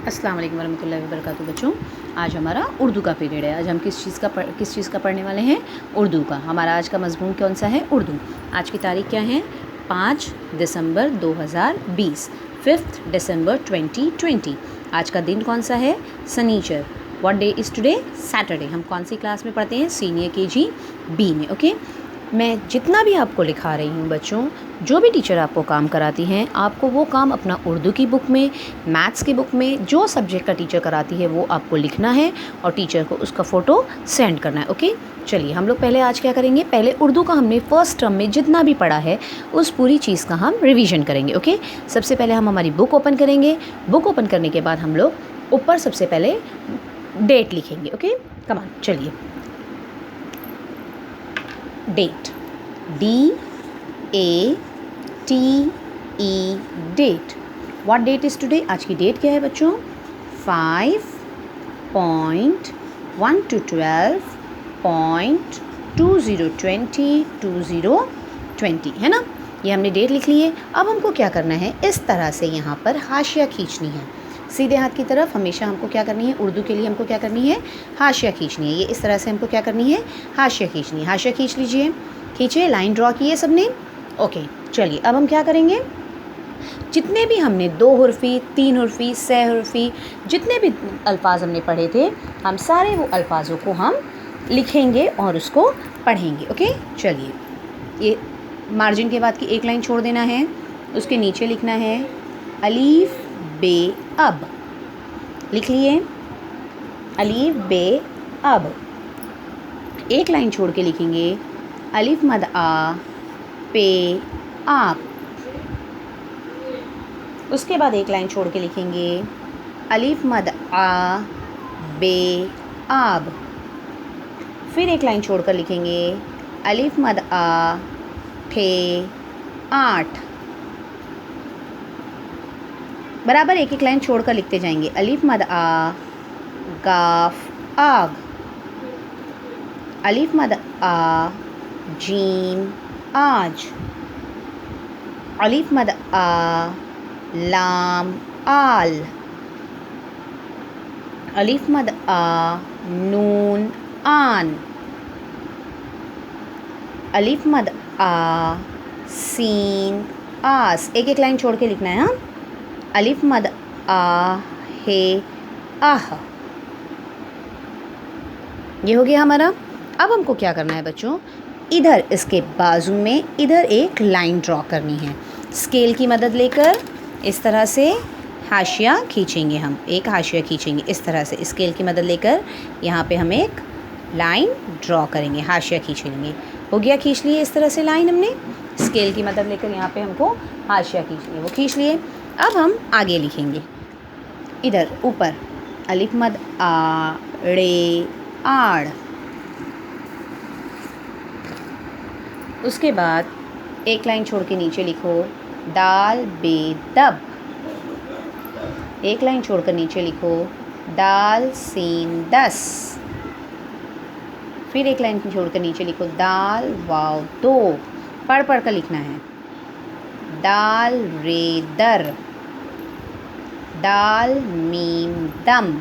अस्सलाम वालेकुम वरहमतुल्लाहि वबरकातुहू। बच्चों, आज हमारा उर्दू का पीरियड है। आज हम किस चीज़ का पढ़ने वाले हैं? उर्दू का। हमारा आज का मज़मून कौन सा है? उर्दू। आज की तारीख़ क्या है? 5 दिसंबर 2020, 5 दिसंबर 2020। आज का दिन कौन सा है? शनिचर। What day is today? Saturday. हम कौन सी क्लास में पढ़ते हैं? सीनियर KG B में। ओके, मैं जितना भी आपको लिखा रही हूँ बच्चों, जो भी टीचर आपको काम कराती हैं, आपको वो काम अपना उर्दू की बुक में, मैथ्स की बुक में, जो सब्जेक्ट का टीचर कराती है वो आपको लिखना है और टीचर को उसका फ़ोटो सेंड करना है। ओके, चलिए हम लोग पहले आज क्या करेंगे? पहले उर्दू का हमने फर्स्ट टर्म में जितना भी पढ़ा है उस पूरी चीज़ का हम रिवीजन करेंगे। ओके, सबसे पहले हम हमारी बुक ओपन करेंगे। बुक ओपन करने के बाद हम लोग ऊपर सबसे पहले डेट लिखेंगे। ओके, कमान, चलिए। Date, DATE, date. What date is today? आज की डेट क्या है बच्चों? 5.1 to 12.2020 है ना? ये हमने डेट लिख ली है। अब हमको क्या करना है? इस तरह से यहाँ पर हाशिया खींचनी है। सीधे हाथ की तरफ हमेशा हमको क्या करनी है? उर्दू के लिए हमको क्या करनी है? हाशिया खींचनी है। ये इस तरह से हमको क्या करनी है? हाशिया खींचनी है। हाशिया खींच लीजिए, खींचे, लाइन ड्रॉ की है सबने। ओके, चलिए अब हम क्या करेंगे? जितने भी हमने 2 हुर्फ़ी, 3 हुर्फ़ी, 6 हुर्फ़ी, जितने भी अल्फाज हमने पढ़े थे, हम सारे वो अल्फाजों को हम लिखेंगे और उसको पढ़ेंगे। ओके, चलिए। ये मार्जिन के बाद की एक लाइन छोड़ देना है, उसके नीचे लिखना है अलीफ बे अब। लिख लिए अलीफ बे अब। एक लाइन छोड़ के लिखेंगे अलिफ मद आ पे आप। उसके बाद एक लाइन छोड़ के लिखेंगे अलिफ मद आ बे आब। फिर एक लाइन छोड़कर लिखेंगे अलिफ मद आ ठे आठ। बराबर एक एक लाइन छोड़कर लिखते जाएंगे अलिफ मद आ गाफ आग। अलिफ मद आ जीम आज। अलिफ मद आ लाम आल। अलिफ मद आ नून आन। अलिफ मद आ सीन आस। एक एक लाइन छोड़ के लिखना है। हाँ, अलिफ मद आ हे आह। ये हो गया हमारा। अब हमको क्या करना है बच्चों? इधर इसके बाजू में इधर एक लाइन ड्रॉ करनी है। स्केल की मदद लेकर इस तरह से हाशिया खींचेंगे। हम एक हाशिया खींचेंगे इस तरह से, स्केल की मदद लेकर यहाँ पे हम एक लाइन ड्रॉ करेंगे, हाशिया खींच लेंगे। हो गया, खींच लिए इस तरह से लाइन हमने। स्केल की मदद लेकर यहाँ पे हमको हाशिया खींचनी है, वो खींच लिए। अब हम आगे लिखेंगे इधर ऊपर अलिफ मद आ रे आड़। उसके बाद एक लाइन छोड़ के नीचे लिखो दाल बे दब। एक लाइन छोड़कर नीचे लिखो दाल सीन 10। फिर एक लाइन छोड़कर नीचे लिखो दाल वाव 2। पढ़ पढ़ कर लिखना है। दाल रे दर। दाल मीम दम।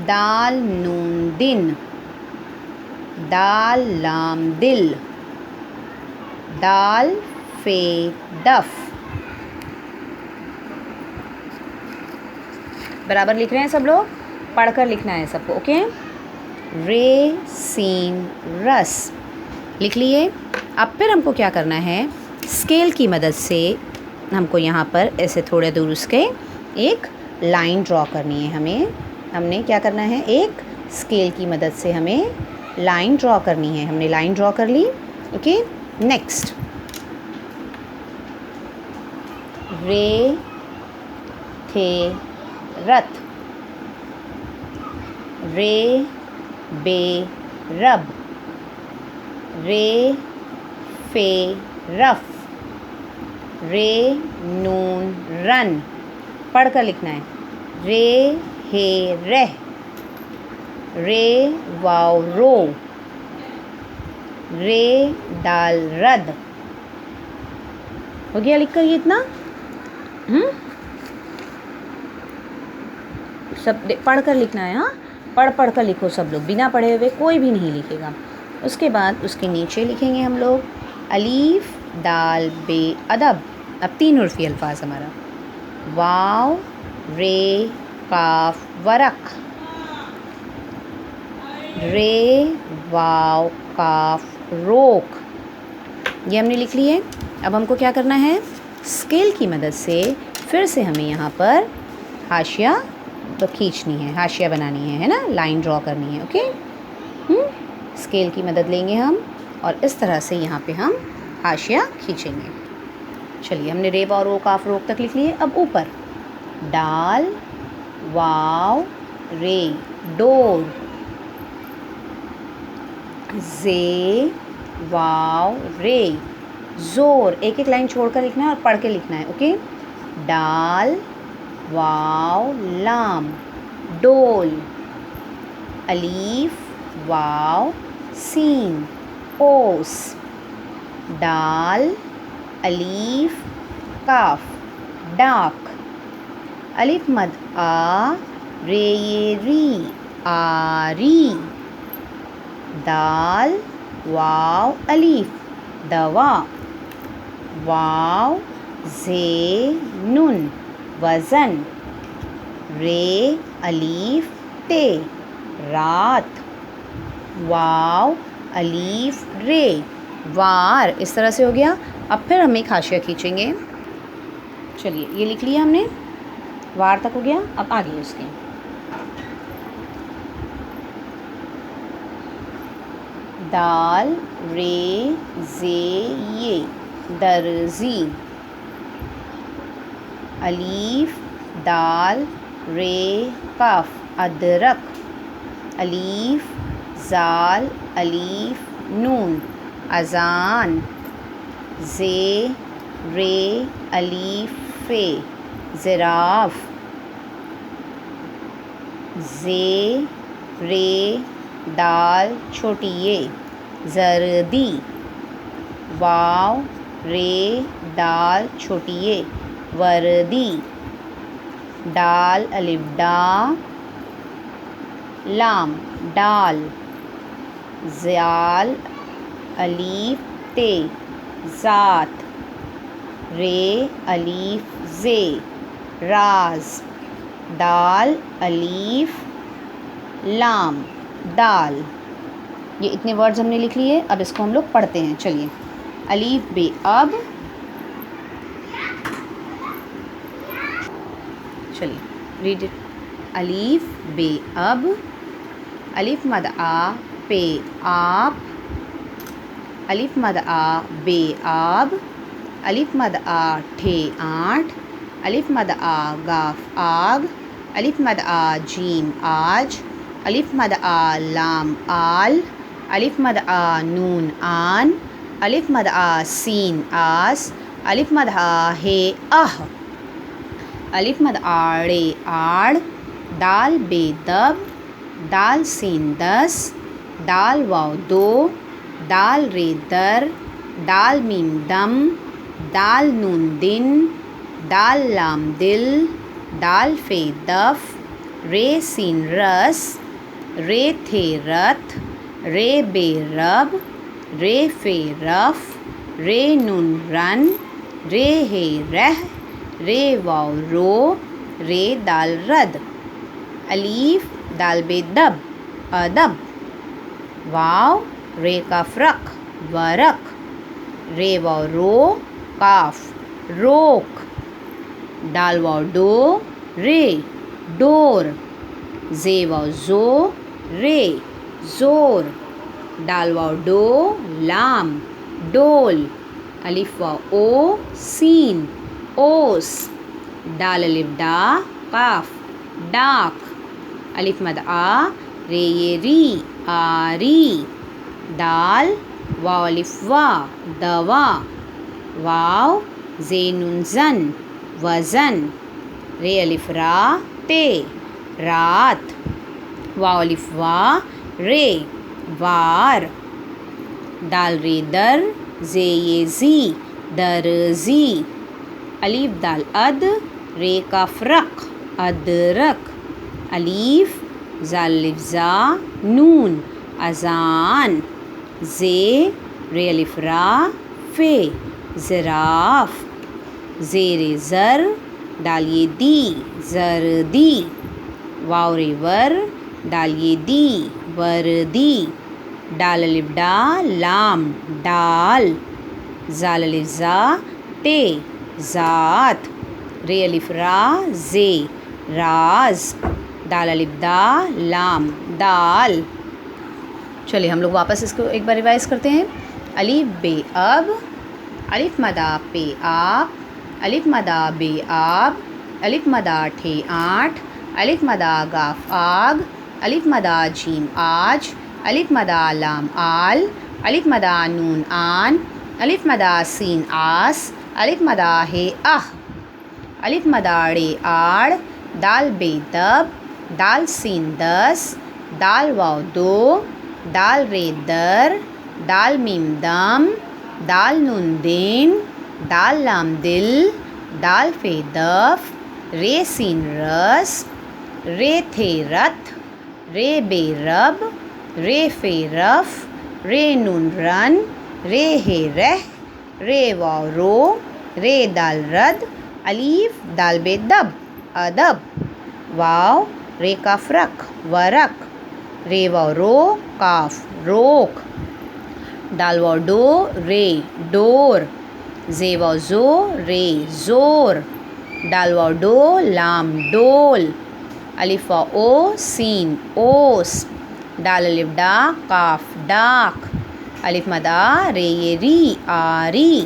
दाल नून दिन। दाल लाम दिल। दाल फे दफ। बराबर लिख रहे हैं सब लोग? पढ़कर लिखना है सबको। ओके, रे सीन रस। लिख लिए। अब फिर हमको क्या करना है? स्केल की मदद से हमको यहाँ पर ऐसे थोड़े दूर उसके एक लाइन ड्रॉ करनी है। हमने क्या करना है? एक स्केल की मदद से हमें लाइन ड्रॉ करनी है। हमने लाइन ड्रॉ कर ली। ओके, नेक्स्ट रे थे रथ। रे बे रब। रे फे रफ। रे नून रन। पढ़कर लिखना है। रे हे रह। रे वाव रो। रे दाल रद। हो गया लिखकर ये इतना? सब पढ़ कर लिखना है। हाँ, पढ़ कर लिखो सब लोग, बिना पढ़े हुए कोई भी नहीं लिखेगा। उसके बाद उसके नीचे लिखेंगे हम लोग अलीफ दाल बे अदब। अब 3 उर्फ़ी अल्फाज हमारा, वाव रे काफ वरक, रे वाव काफ रोक, ये हमने लिख ली है। अब हमको क्या करना है, स्केल की मदद से फिर से हमें यहाँ पर हाशिया खींचनी है, हाशिया बनानी है ना, लाइन ड्रॉ करनी है। ओके, स्केल की मदद लेंगे हम और इस तरह से यहाँ पे हम हाशिया खींचेंगे। चलिए, हमने रे वाव रो काफ रोक तक लिख लिए। अब ऊपर डाल वाव रे डोर, जे वाव रे ज़ोर, एक एक लाइन छोड़कर लिखना है और पढ़ के लिखना है। ओके, डाल वाव लाम डोल, अलीफ वाव सीन ओस, डाल अलीफ काफ डाक, अलिफ मद आ रे ये री आरी, दाल वाव अलीफ दवा, वाव जे नुन वज़न, रे अलीफ ते रात, वाव अलीफ रे वार। इस तरह से हो गया। अब फिर हम एक हाशिया खींचेंगे। चलिए, ये लिख लिया हमने, वार तक हो गया। अब आगे उसके दाल रे जे ये दर्जी, अलीफ दाल रे काफ अदरक, अलीफ जाल अलीफ नून अजान, जे रे अलीफ फे ज़िराफ, जे रे दाल छोटी ये जर्दी, वाव रे दाल छोटी ये वर्दी, डाल अलिफ डा लाम डाल, ज़ाल अलीफ ते ज़ात, रे अलीफ जे राज, दाल अलीफ लाम दाल। ये इतने वर्ड्स हमने लिख लिए। अब इसको हम लोग पढ़ते हैं। चलिए, अलीफ बे अब, चलिए रीड इट, अलीफ बे अब, अलिफ मद आ पे आप, अलिफ मद आ बे आब, अलिफ मद आ ठे आठ, अलिफ मद आ गाफ आग, अलिफ मद आ जीम आज, अलिफ मद आ लाम आल, अलिफ मद आ नून आन, अलिफ मद आ सीन आस, अलिफ मद आ हे आह, अलिफ मद आड़े आड़, दाल बे दब, दाल सीन दस, दाल वाव दो, दाल रे दर, दाल मीम दम, दाल नून दिन, दाल लाम दिल, दाल फे दफ, रे सीन रस, रे थे रथ, रे बे रब, रे फे रफ, रे नून रन, रे हे रह, रे वाव रो, रे दाल रद, अलीफ दाल बे दब अदब, वाव रे काफ रख वरक, रे वाव रो काफ रोक, दाल वाव डो रे डोर, जे वाव जो रे जोर, दाल वाव डो लाम डोल, अलिफ वाव ओ सीन ओस, दाल अलिफ डा काफ डाक, अलिफ मद आ रे ये री आरी, दाल वाव अलिफ वा दवा, वाव जे नून जन वज़न, रे अलिफ रा ते रात, वाव अलिफ वा रे वार, दाल रे दर जे ये जी दरजी, अलीफ दाल अद रे काफ रक अदरक, अलीफ ज़ाल अलिफ ज़ा नून अज़ान ज़े रे अलिफ रा फ़े ज़राफ़ ज़ेरे ज़र डालिए दी ज़रदी वाव रे वर डालिए दी वर्दी डाल अलिफ डा लाम डाल ज़ाल अलिफ ज़ा ते ज़ात रे अलिफ रा ज़े राज दाल अलिफ दा लाम दाल। चलिए हम लोग वापस इसको एक बार रिवाइज़ करते हैं। अलिफ बे अब, अलिफ मदा पे आप, अलिफ मदा बे आप, अलिफ मदा ठे आठ, अलिफ मदा गाफ आग, अलिफ मदा जीम आज, अलिफ मदा लाम आल, अलिफ मदा नून आन, अलिफ मदा सीन आस, अलिफ मदा हे आह, अलिफ मदा ड़े आड़, दाल बे दब, दाल सीन दस, दाल वाव दो, दाल रे दर, दाल मीम दम, दाल नून दिन, दाल लाम दिल, दाल फे दफ, रे सीन रस, रे थे रथ, रे बे रब, रे फे रफ, रे नून रन, रे हे रह, रे वाव रो, रे दाल रद, अलीफ दाल बे दब अदब, वाव रे काफ रख वरक, रे वाव रो काफ रोक, दाल वाव डो रे डोर, जे वाव जो रे जोर, दाल वाव डो लाम डोल, अलिफ वाव ओ सीन ओस, दाल अलिफ डा काफ डाक, अलिफ मदा रे ये री आरी,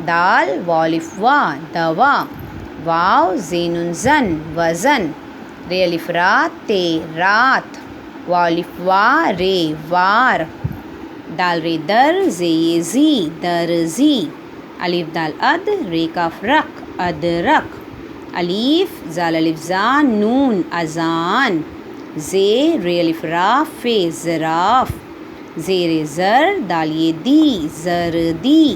दाल वाव अलिफ वा दवा, वाव ज़ेनुन ज़न वज़न, रे अलिफ रा ते रात, वाव अलिफ वा रे वार, दाल रे दर जे ये ज़ी दरज़ी, अलिफ दाल अद रे काफ रख अदरक, अलीफ ज़ाल अलिफ ज़ा नून अज़ान, ज़े रे अलिफ रा फ़े ज़राफ़, ज़ेरे ज़र दालिए दी ज़रदी।